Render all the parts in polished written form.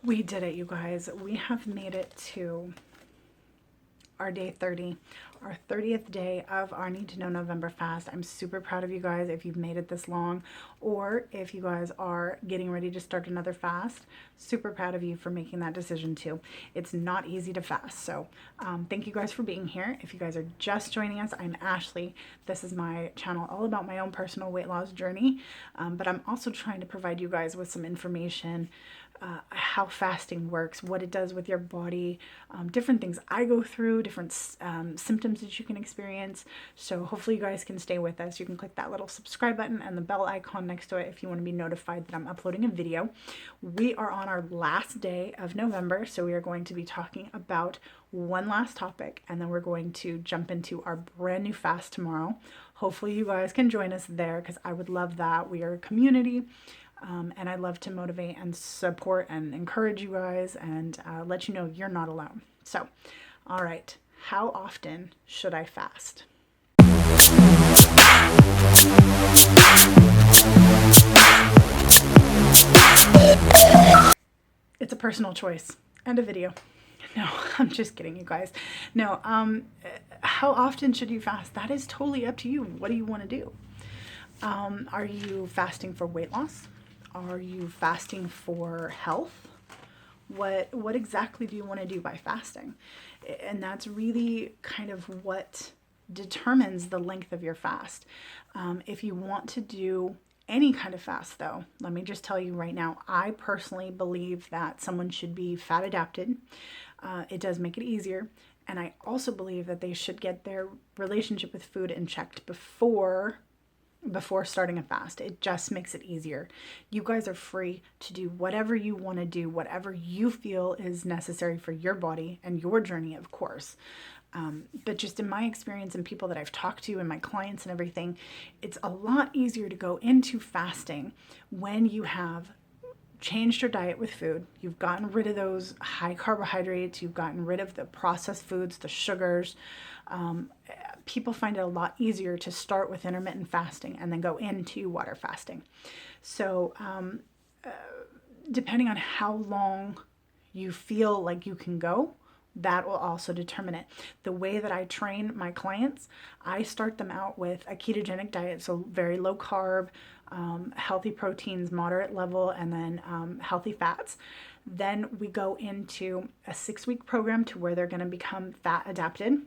We did it, you guys. We have made it to our day 30, our 30th day of our Need to Know November fast. I'm super proud of you guys if you've made it this long, or if you guys are getting ready to start another fast. Super proud of you for making that decision too. It's not easy to fast. So thank you guys for being here. If you guys are just joining us, I'm Ashley. This is my channel all about my own personal weight loss journey, but I'm also trying to provide you guys with some information, how fasting works, what it does with your body, different things I go through, different symptoms that you can experience. So hopefully you guys can stay with us. You can click that little subscribe button and the bell icon next to it if you want to be notified that I'm uploading a video. We are on our last day of November, so we are going to be talking about one last topic, and then we're going to jump into our brand new fast tomorrow. Hopefully you guys can join us there, because I would love that. We are a community. And I love to motivate and support and encourage you guys, and let you know you're not alone. So, all right, how often should I fast? It's a personal choice and a video. No, I'm just kidding, you guys. No, how often should you fast? That is totally up to you. What do you want to do? Are you fasting for weight loss? Are you fasting for health? What exactly do you want to do by fasting? And that's really kind of what determines the length of your fast. If you want to do any kind of fast, though, let me just tell you right now, I personally believe that someone should be fat adapted. It does make it easier. And I also believe that they should get their relationship with food in check before starting a fast. It just makes it easier. You guys are free to do whatever you want to do, whatever you feel is necessary for your body and your journey, of course. But just in my experience and people that I've talked to and my clients and everything, it's a lot easier to go into fasting when you have changed your diet with food. You've gotten rid of those high carbohydrates. You've gotten rid of the processed foods, the sugars. People find it a lot easier to start with intermittent fasting and then go into water fasting. So depending on how long you feel like you can go, that will also determine it. The way that I train my clients, I start them out with a ketogenic diet, so very low carb, healthy proteins, moderate level, and then healthy fats. Then we go into a 6-week program to where they're going to become fat adapted.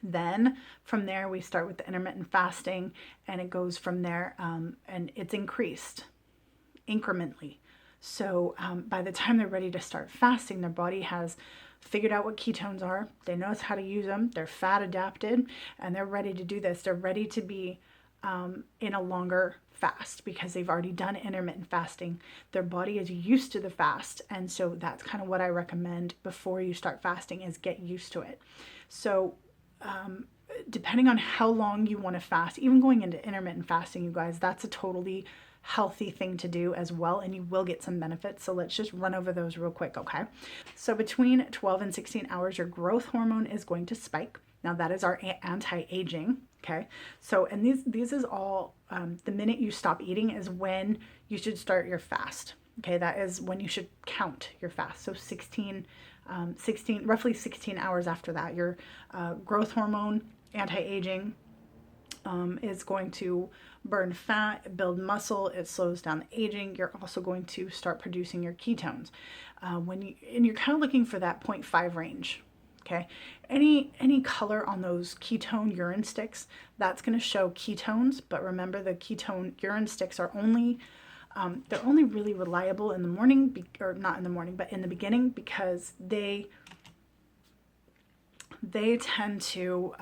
Then from there, we start with the intermittent fasting, and it goes from there, and it's increased incrementally. So by the time they're ready to start fasting, their body has figured out what ketones are. They know how to use them. They're fat adapted, and they're ready to do this. They're ready to be in a longer fast because they've already done intermittent fasting. Their body is used to the fast, and so that's kind of what I recommend before you start fasting, is get used to it. So depending on how long you want to fast, even going into intermittent fasting, you guys, that's a totally healthy thing to do as well, and you will get some benefits. So let's just run over those real quick, okay? So between 12 and 16 hours, your growth hormone is going to spike. Now that is our anti-aging, okay? So, and these is all, the minute you stop eating is when you should start your fast, okay? That is when you should count your fast. So roughly 16 hours after that, your growth hormone, anti-aging, is going to burn fat, build muscle. It slows down the aging. You're also going to start producing your ketones. And you're kind of looking for that 0.5 range. Okay. Any color on those ketone urine sticks, that's going to show ketones. But remember, the ketone urine sticks are only they're only really reliable in the morning, or not in the morning, but in the beginning, because they tend to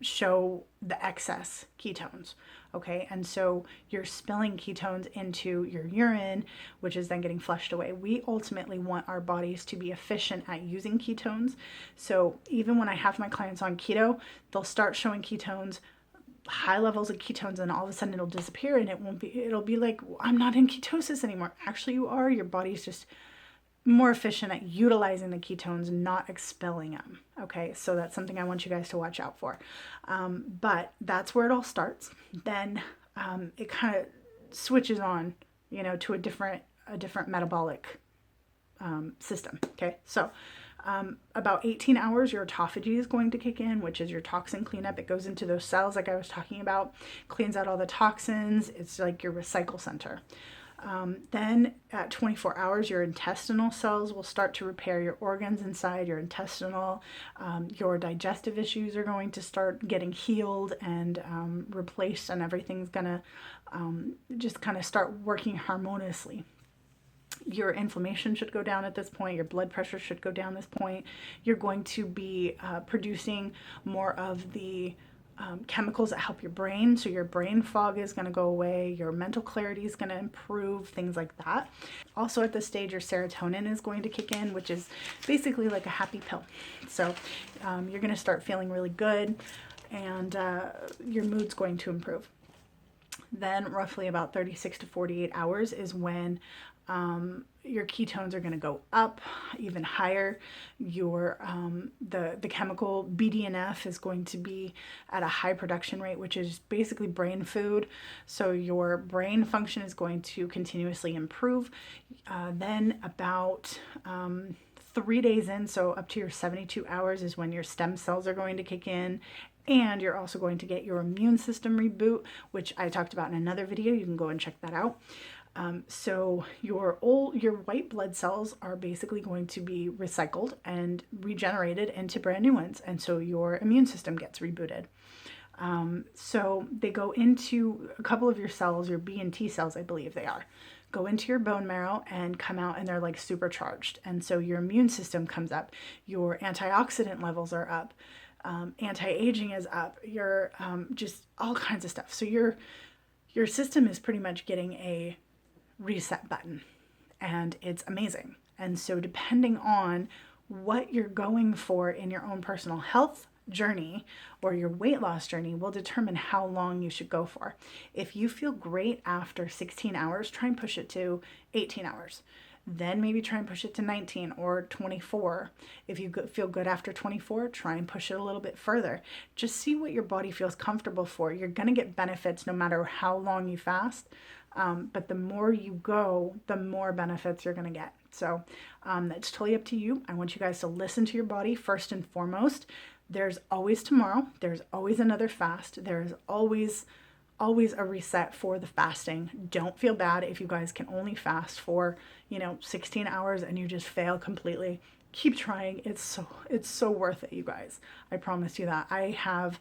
show the excess ketones, okay? And so you're spilling ketones into your urine, which is then getting flushed away. We ultimately want our bodies to be efficient at using ketones. So even when I have my clients on keto, they'll start showing ketones, high levels of ketones, and all of a sudden it'll disappear, and it'll be like, I'm not in ketosis anymore. Actually, you are. Your body's just more efficient at utilizing the ketones, not expelling them. Okay, so that's something I want you guys to watch out for. But that's where it all starts. Then it kind of switches on, to a different metabolic system. Okay, so about 18 hours, your autophagy is going to kick in, which is your toxin cleanup. It goes into those cells like I was talking about, cleans out all the toxins. It's like your recycle center. Then at 24 hours, your intestinal cells will start to repair your organs inside your intestinal. Your digestive issues are going to start getting healed and replaced, and everything's going to just kind of start working harmoniously. Your inflammation should go down at this point. Your blood pressure should go down at this point. You're going to be producing more of the chemicals that help your brain. So your brain fog is going to go away. Your mental clarity is going to improve, things like that. Also at this stage, your serotonin is going to kick in, which is basically like a happy pill. So you're going to start feeling really good, and your mood's going to improve. Then roughly about 36 to 48 hours is when your ketones are going to go up even higher. Your the chemical BDNF is going to be at a high production rate, which is basically brain food. So your brain function is going to continuously improve. Then about 3 days in, so up to your 72 hours, is when your stem cells are going to kick in. And you're also going to get your immune system reboot, which I talked about in another video. You can go and check that out. So your white blood cells are basically going to be recycled and regenerated into brand new ones. And so your immune system gets rebooted. So they go into a couple of your cells, your B and T cells, I believe they are, go into your bone marrow and come out, and they're like supercharged. And so your immune system comes up, your antioxidant levels are up, anti-aging is up, your just all kinds of stuff. So your system is pretty much getting a reset button, and it's amazing. And so depending on what you're going for in your own personal health journey or your weight loss journey will determine how long you should go for. If you feel great after 16 hours, try and push it to 18 hours. Then maybe try and push it to 19 or 24. If you feel good after 24, try and push it a little bit further. Just see what your body feels comfortable for. You're going to get benefits no matter how long you fast. But the more you go, the more benefits you're going to get. So it's totally up to you. I want you guys to listen to your body first and foremost. There's always tomorrow. There's always another fast. There's always a reset for the fasting. Don't feel bad if you guys can only fast for 16 hours and you just fail completely. Keep trying. It's so worth it, you guys. I promise you that. I have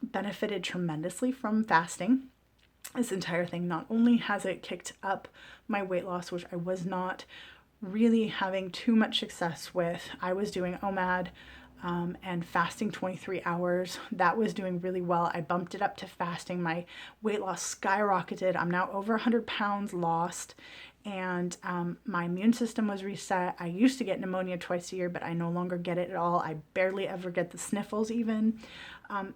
benefited tremendously from fasting. This entire thing, not only has it kicked up my weight loss, which I was not really having too much success with. I was doing OMAD and fasting 23 hours. That was doing really well. I bumped it up to fasting. My weight loss skyrocketed. I'm now over 100 pounds lost, and my immune system was reset. I used to get pneumonia twice a year, but I no longer get it at all. I barely ever get the sniffles even.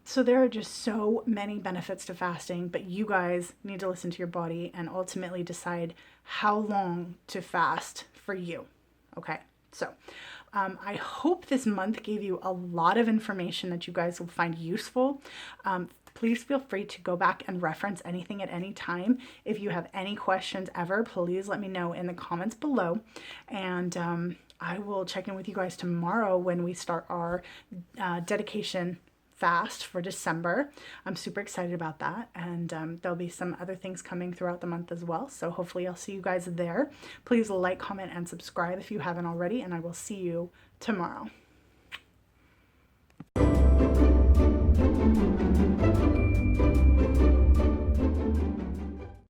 So there are just so many benefits to fasting, but you guys need to listen to your body and ultimately decide how long to fast for you. Okay, so I hope this month gave you a lot of information that you guys will find useful. Please feel free to go back and reference anything at any time. If you have any questions ever, please let me know in the comments below. And I will check in with you guys tomorrow when we start our dedication fast for December. I'm super excited about that, and there'll be some other things coming throughout the month as well, so hopefully I'll see you guys there. Please like, comment, and subscribe if you haven't already, and I will see you tomorrow.